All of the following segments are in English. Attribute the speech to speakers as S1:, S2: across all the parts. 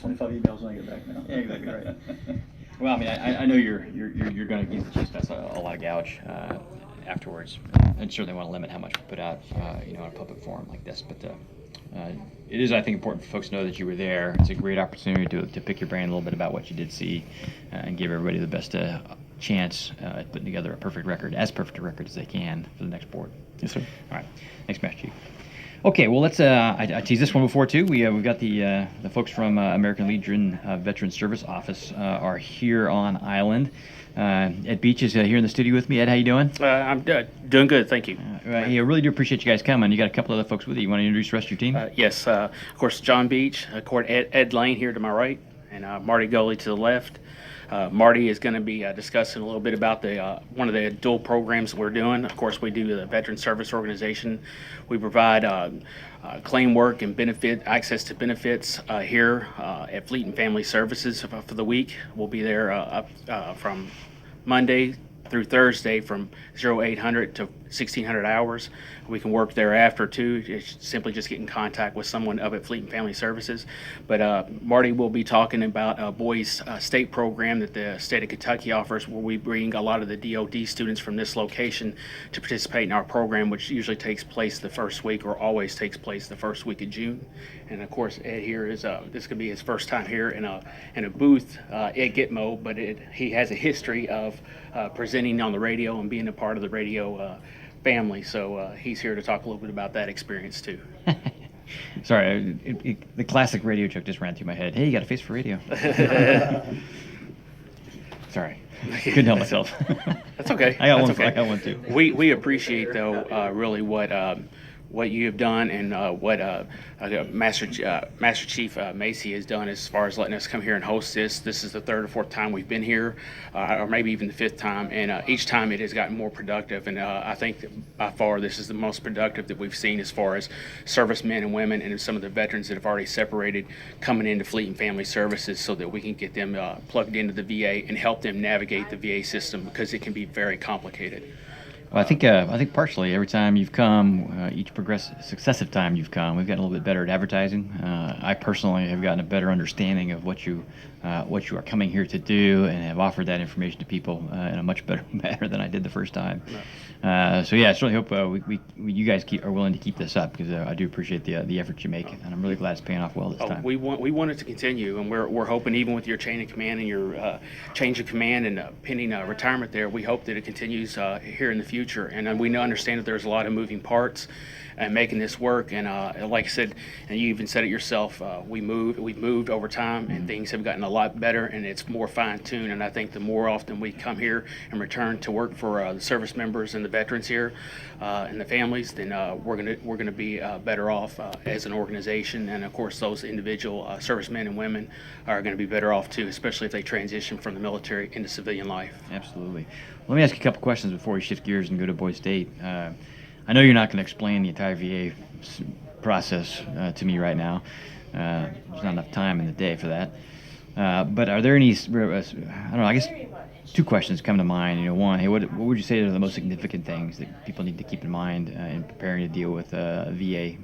S1: 25 emails when I get back now.
S2: Yeah, exactly right. Well, I mean, I know you're going to give the Chiefs Fest a lot of gouge afterwards, and certainly want to limit how much we put out, in a public forum like this. But it is, I think, important for folks to know that you were there. It's a great opportunity to pick your brain a little bit about what you did see, and give everybody the best chance at putting together a perfect record, as perfect a record as they can for the next board.
S1: Yes, sir.
S2: All right, thanks, Master Chief. Okay, well, let's. I teased this one before too. We've got the folks from American Legion Veteran Service Office are here on island. Ed Beach is here in the studio with me. Ed, how you doing?
S3: I'm doing good, thank you.
S2: Hey, I really do appreciate you guys coming. You got a couple other folks with you. You want to introduce the rest of your team?
S3: Yes, of course, John Beach, Ed Lane here to my right, and Marty Goley to the left. Marty is going to be discussing a little bit about one of the dual programs that we're doing. Of course, we do the Veteran Service Organization. We provide claim work and access to benefits here at Fleet and Family Services for the week. We'll be there from Monday through Thursday from 0800 to 1600 hours. We can work thereafter too. It's simply just get in contact with someone up at Fleet and Family Services. But Marty will be talking about a boys state program that the state of Kentucky offers, where we bring a lot of the DOD students from this location to participate in our program, which usually takes place the first week, or always takes place the first week of June. And of course, Ed here is this could be his first time here in a booth at GTMO, but he has a history of presenting on the radio and being a part of the radio family, so he's here to talk a little bit about that experience too.
S2: Sorry, the classic radio joke just ran through my head. Hey, you got a face for radio. Sorry, couldn't help myself.
S3: That's okay.
S2: I got
S3: That's
S2: one.
S3: okay.
S2: I got one too.
S3: We appreciate though really what you have done, and what Master Chief Macy has done as far as letting us come here and host this. This is the third or fourth time we've been here, or maybe even the fifth time, and each time it has gotten more productive. And I think that by far this is the most productive that we've seen as far as servicemen and women and some of the veterans that have already separated coming into Fleet and Family Services, so that we can get them plugged into the VA and help them navigate the VA system, because it can be very complicated.
S2: Well, I think partially every time you've come, each successive time you've come, we've gotten a little bit better at advertising. I personally have gotten a better understanding of what you are coming here to do, and have offered that information to people in a much better manner than I did the first time. So yeah, I certainly hope you guys are willing to keep this up, because I do appreciate the effort you make, and I'm really glad it's paying off well this time.
S3: We want it to continue, and we're hoping, even with your chain of command and your change of command and pending retirement there, we hope that it continues here in the future. And we understand that there's a lot of moving parts and making this work. And like I said, and you even said it yourself, we've moved over time, and things have gotten a lot better, and it's more fine-tuned. And I think the more often we come here and return to work for the service members and the veterans here and the families, then we're gonna be better off as an organization. And of course, those individual servicemen and women are going to be better off too, especially if they transition from the military into civilian life.
S2: Absolutely. Let me ask you a couple questions before we shift gears and go to Boise State. I know you're not going to explain the entire VA process to me right now. There's not enough time in the day for that. But are there any, I don't know, I guess two questions come to mind. One, hey, what would you say are the most significant things that people need to keep in mind in preparing to deal with VA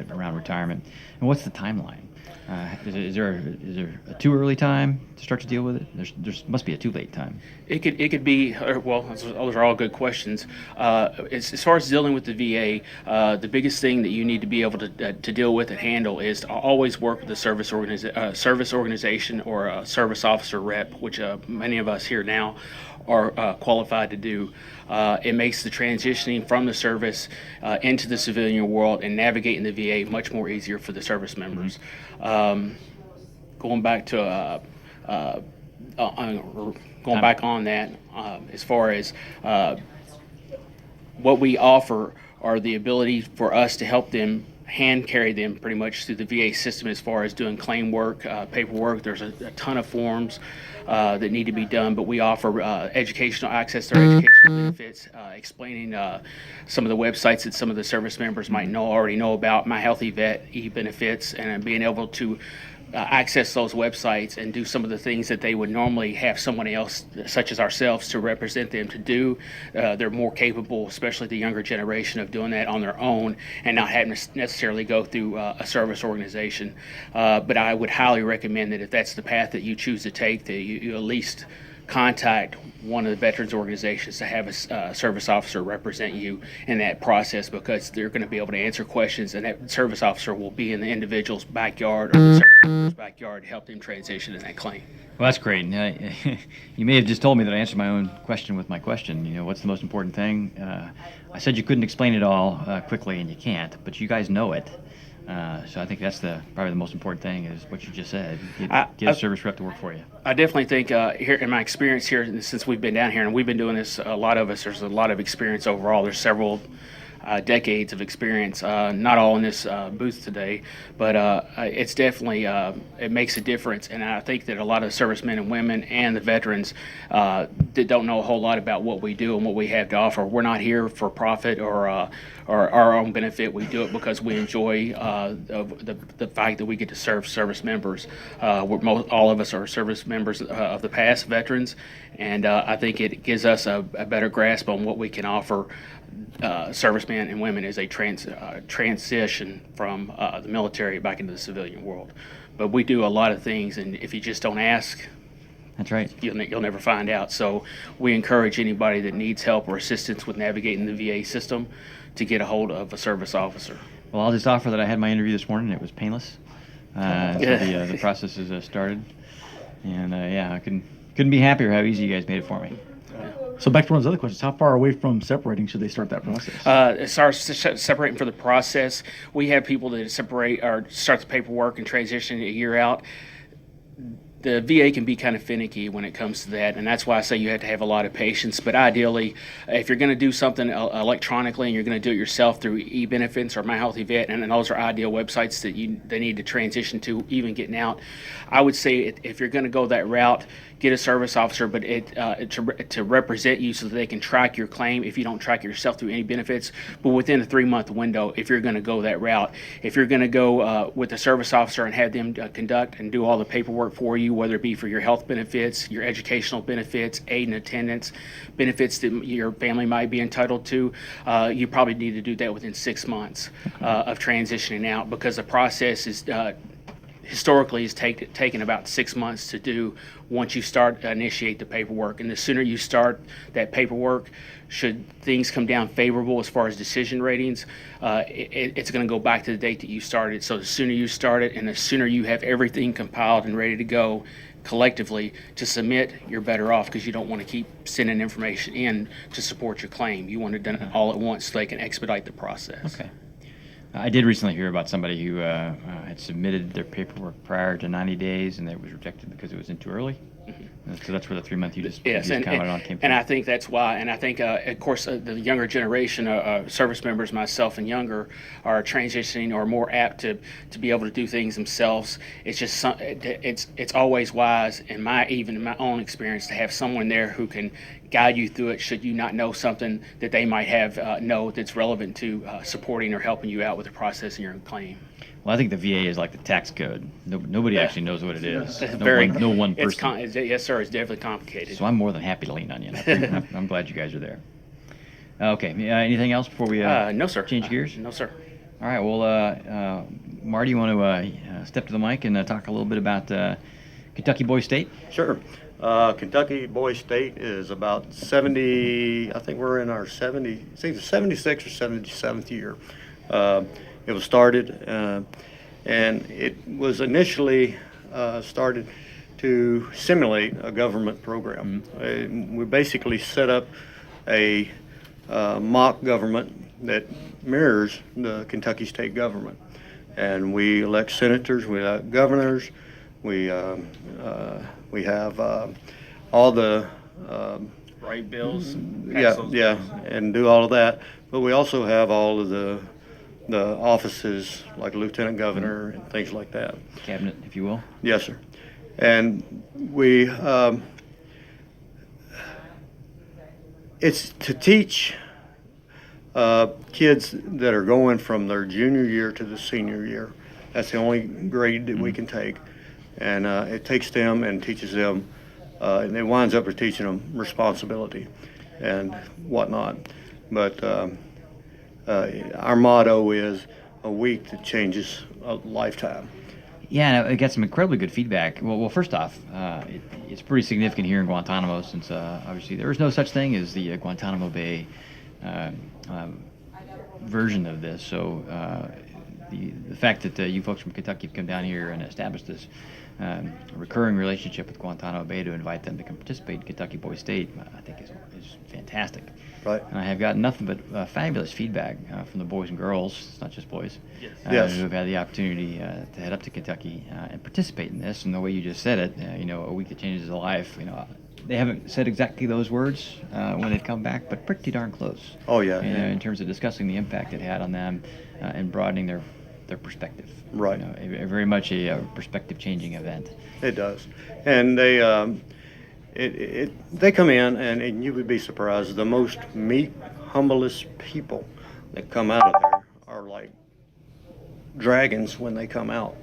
S2: around retirement? And what's the timeline? Is there a too early time to start to deal with it? There must be a too late time.
S3: It could be, well, those are all good questions. As far as dealing with the VA, the biggest thing that you need to be able to deal with and handle is to always work with a service organization or a service officer rep, which many of us here now are qualified to do. It makes the transitioning from the service into the civilian world and navigating the VA much more easier for the service members. Going back on that, as far as what we offer are the ability for us to help them hand carry them pretty much through the VA system as far as doing claim work, paperwork. There's a ton of forms that need to be done, but we offer educational access to our educational benefits, explaining some of the websites that some of the service members might already know about, My Healthy Vet, e-benefits, and being able to access those websites and do some of the things that they would normally have someone else, such as ourselves, to represent them to do. They're more capable, especially the younger generation, of doing that on their own and not having to necessarily go through a service organization. But I would highly recommend that if that's the path that you choose to take, that you at least contact one of the veterans organizations to have a service officer represent you in that process, because they're going to be able to answer questions, and that service officer will be in the individual's backyard or the service officer's backyard to help them transition in that claim.
S2: Well, that's great. You may have just told me that I answered my own question with my question. You know, what's the most important thing? I said you couldn't explain it all quickly, and you can't, but you guys know it. So I think that's probably the most important thing is what you just said. Get a service rep to work for you.
S3: I definitely think here in my experience here, since we've been down here, and we've been doing this, a lot of us, there's a lot of experience overall. There's several decades of experience, not all in this booth today, but it's definitely, it makes a difference. And I think that a lot of the servicemen and women and the veterans that don't know a whole lot about what we do and what we have to offer. We're not here for profit or our own benefit. We do it because we enjoy the fact that we get to serve service members. All of us are service members of the past, veterans, and I think it gives us a better grasp on what we can offer servicemen and women as they transition from the military back into the civilian world. But we do a lot of things, and if you just don't ask,
S2: that's right,
S3: you'll never find out. So we encourage anybody that needs help or assistance with navigating the VA system to get a hold of a service officer.
S2: Well, I'll just offer that I had my interview this morning. It was painless. So the process is started, and I couldn't be happier how easy you guys made it for me.
S1: So back to one of those other questions, how far away from separating should they start that process?
S3: As far as separating for the process, we have people that separate or start the paperwork and transition a year out. The VA can be kind of finicky when it comes to that, and that's why I say you have to have a lot of patience. But ideally, if you're going to do something electronically and you're going to do it yourself through eBenefits or My Healthy Vet, and those are ideal websites that they need to transition to even getting out, I would say if you're going to go that route, get a service officer, but to represent you so that they can track your claim if you don't track it yourself through any benefits. But within a 3-month window, if you're going to go that route, if you're going to go with a service officer and have them conduct and do all the paperwork for you, whether it be for your health benefits, your educational benefits, aid and attendance, benefits that your family might be entitled to, you probably need to do that within 6 months of transitioning out, because the process is historically has taken about 6 months to do once you initiate the paperwork. And the sooner you start that paperwork, should things come down favorable as far as decision ratings, it's going to go back to the date that you started. So the sooner you start it and the sooner you have everything compiled and ready to go collectively to submit, you're better off, because you don't want to keep sending information in to support your claim. You want it done all at once so they can expedite the process.
S2: Okay. I did recently hear about somebody who had submitted their paperwork prior to 90 days, and it was rejected because it was in too early. Mm-hmm. So that's where the 3 month you just commented on came from.
S3: And I think that's why. And I think, of course, the younger generation, service members, myself and younger, are transitioning or more apt to be able to do things themselves. It's just it's always wise, in my own experience, to have someone there who can guide you through it should you not know something that they might have know that's relevant to supporting or helping you out with the process in your claim.
S2: Well, I think the VA is like the tax code. Nobody actually knows what it is.
S3: No
S2: one person.
S3: Yes, sir. It's definitely complicated.
S2: So I'm more than happy to lean on you. I'm glad you guys are there. Okay. Anything else before we
S3: no, sir.
S2: Change gears?
S3: No, sir.
S2: All right. Well, Marty, you want to step to the mic and talk a little bit about Kentucky Boys State?
S4: Sure. Kentucky Boys State is about 70, I think we're in our 76th or 77th year. It was started, and it was initially started to simulate a government program. Mm-hmm. We basically set up a mock government that mirrors the Kentucky state government. And we elect senators, we elect governors, we have all the
S3: write bills,
S4: and do all of that. But we also have all of the offices like lieutenant governor and things like that.
S2: Cabinet, if you will.
S4: Yes, sir. And we it's to teach kids that are going from their junior year to the senior year. That's the only grade that we can take. and it takes them and teaches them, and it winds up with teaching them responsibility and whatnot. But our motto is a week that changes a lifetime.
S2: Yeah, and I got some incredibly good feedback. Well, first off, it's pretty significant here in Guantanamo, since obviously there is no such thing as the Guantanamo Bay version of this. So the fact that you folks from Kentucky have come down here and established this recurring relationship with Guantanamo Bay to invite them to come participate in Kentucky Boys State, I think is fantastic.
S4: Right.
S2: And I have gotten nothing but fabulous feedback from the boys and girls. It's not just boys.
S4: Yes.
S2: Who have had the opportunity to head up to Kentucky and participate in this. And the way you just said it, a week that changes a life. They haven't said exactly those words when they've come back, but pretty darn close.
S4: Oh yeah.
S2: In terms of discussing the impact it had on them and broadening their perspective.
S4: Right.
S2: A very much a perspective-changing event.
S4: It does, and they come in, and you would be surprised. The most meek, humblest people that come out of there are like dragons when they come out,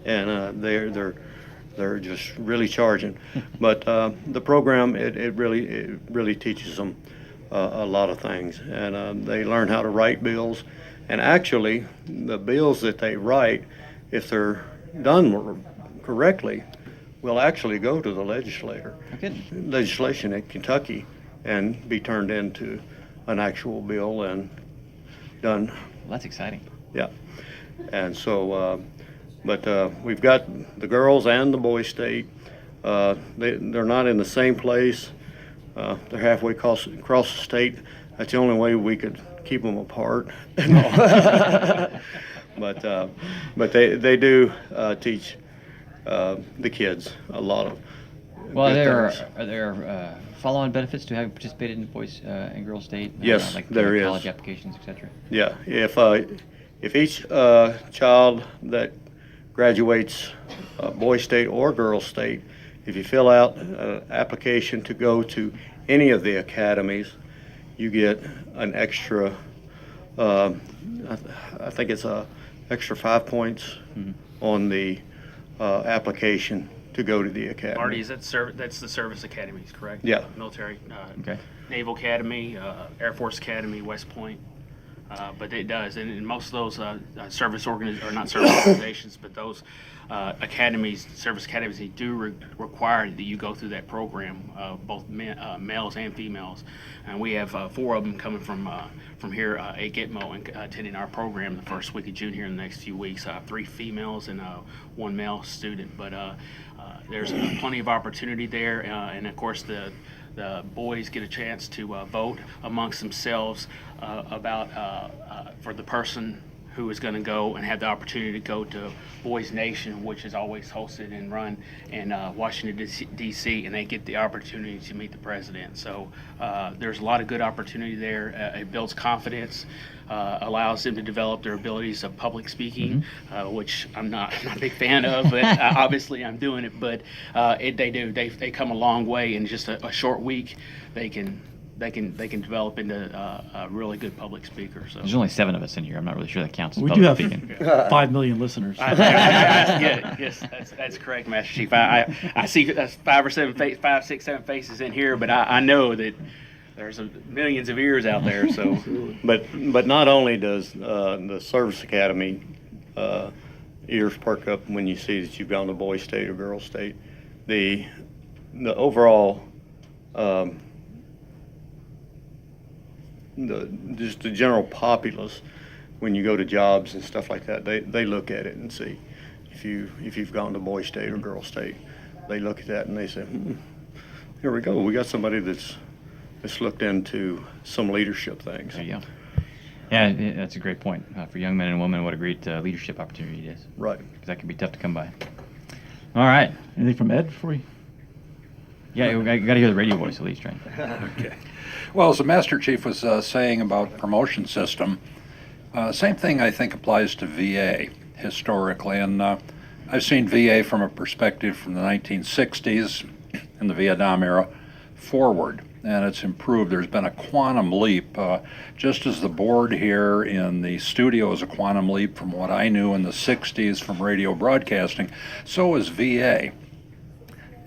S4: and they're just really charging. But the program it really teaches them a lot of things, and they learn how to write bills. And actually, the bills that they write, if they're done correctly, will actually go to the legislation in Kentucky and be turned into an actual bill and done.
S2: Well, that's exciting.
S4: Yeah. And so, but we've got the girls and the boys state. They're not in the same place. They're halfway across the state. That's the only way we could keep them apart. But they do teach the kids a lot of.
S2: Well,
S4: good things.
S2: are there follow-on benefits to having participated in Boys and Girls State?
S4: Yes,
S2: like
S4: there is.
S2: College applications, etc.
S4: Yeah, if each child that graduates Boys State or Girls State, if you fill out an application to go to any of the academies, you get an extra. I think it's a extra 5 points on the application to go to the academy.
S3: Marty, is that that's the service academies, correct?
S4: Yeah.
S3: Military,
S2: Okay.
S3: Naval Academy, Air Force Academy, West Point. But it does, and most of those service organizations, but those service academies, they do require that you go through that program, both males and females. And we have 4 of them coming from here at GTMO and attending our program the first week of June here in the next few weeks. 3 females and 1 male student, but there's plenty of opportunity there, and of course the boys get a chance to vote amongst themselves about for the person who is going to go and have the opportunity to go to Boys Nation, which is always hosted and run in Washington, D.C., and they get the opportunity to meet the president. So there's a lot of good opportunity there. It builds confidence, allows them to develop their abilities of public speaking, which I'm not a big fan of, but obviously I'm doing it. But they come a long way in just a short week. They can develop into a really good public speaker. So
S2: There's only 7 of us in here. I'm not really sure that counts as
S1: We do
S2: public
S1: have
S2: speaking.
S1: 5 million listeners.
S3: yes, that's correct, Master Chief. I see 5, 6, 7 faces in here, but I know that there's millions of ears out there. So,
S4: But not only does the Service Academy ears perk up when you see that you've gone to Boys State or Girls State, the overall just the general populace, when you go to jobs and stuff like that, they look at it and see if you've gone to Boys State or Girls State. They look at that and they say, here we go. We got somebody that's looked into some leadership things.
S2: There you go. Yeah, that's a great point. For young men and women, what a great leadership opportunity it is.
S4: Right.
S2: Because that can be tough to come by. All right.
S1: Anything from Ed before we?
S2: Yeah, I got to hear the radio voice at least, right?
S5: Okay. Well, as the Master Chief was saying about promotion system, same thing I think applies to VA historically. And I've seen VA from a perspective from the 1960s in the Vietnam era forward. and it's improved. There's been a quantum leap. Just as the board here in the studio is a quantum leap from what I knew in the 60s from radio broadcasting, so is VA.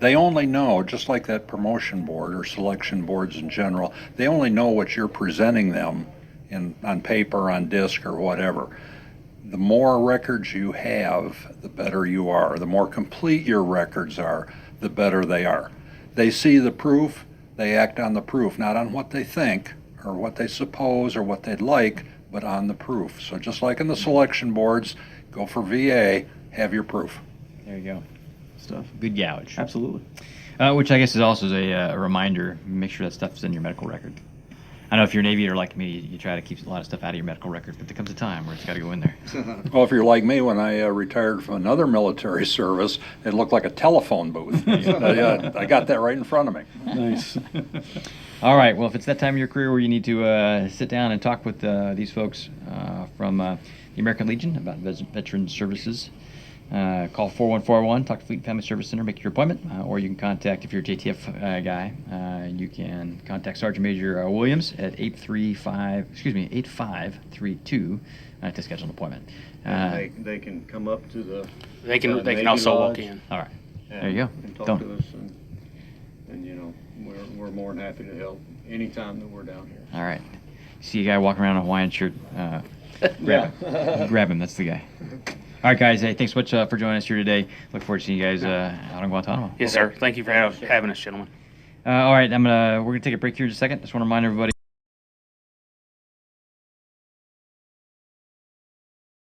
S5: They only know, just like that promotion board or selection boards in general, they only know what you're presenting them on paper, on disc, or whatever. The more records you have, the better you are. The more complete your records are, the better they are. They see the proof, they act on the proof, not on what they think or what they suppose or what they'd like, but on the proof. So just like in the selection boards, go for VA, have your proof.
S2: There you go.
S1: Stuff.
S2: Good gouge.
S1: Absolutely.
S2: Which I guess is also a reminder, make sure that stuff's in your medical record. I know if you're an aviator like me, you try to keep a lot of stuff out of your medical record, but there comes a time where it's got to go in there.
S5: Well, if you're like me, when I retired from another military service, it looked like a telephone booth. I got that right in front of me.
S1: Nice.
S2: All right. Well, if it's that time of your career where you need to sit down and talk with these folks from the American Legion about veteran services, call 4141, talk to Fleet Family Service Center, make your appointment, or you can contact, if you're a JTF guy, you can contact Sergeant Major Williams at 8532 to schedule an appointment.
S4: They can come up to the.
S3: They can
S4: Navy
S3: also walk
S4: Lodge
S3: in.
S2: All right. There you go.
S4: And talk
S2: Don't-
S4: to us, and you know, we're more than happy to help anytime that we're down here.
S2: All right. See a guy walking around in a Hawaiian shirt, grab him. Grab him. That's the guy. All right, guys. Hey, thanks so much for joining us here today. Look forward to seeing you guys out in Guantanamo.
S3: Yes, sir. Thank you for having us, gentlemen.
S2: All right, we're gonna take a break here in just a second. Just want to remind everybody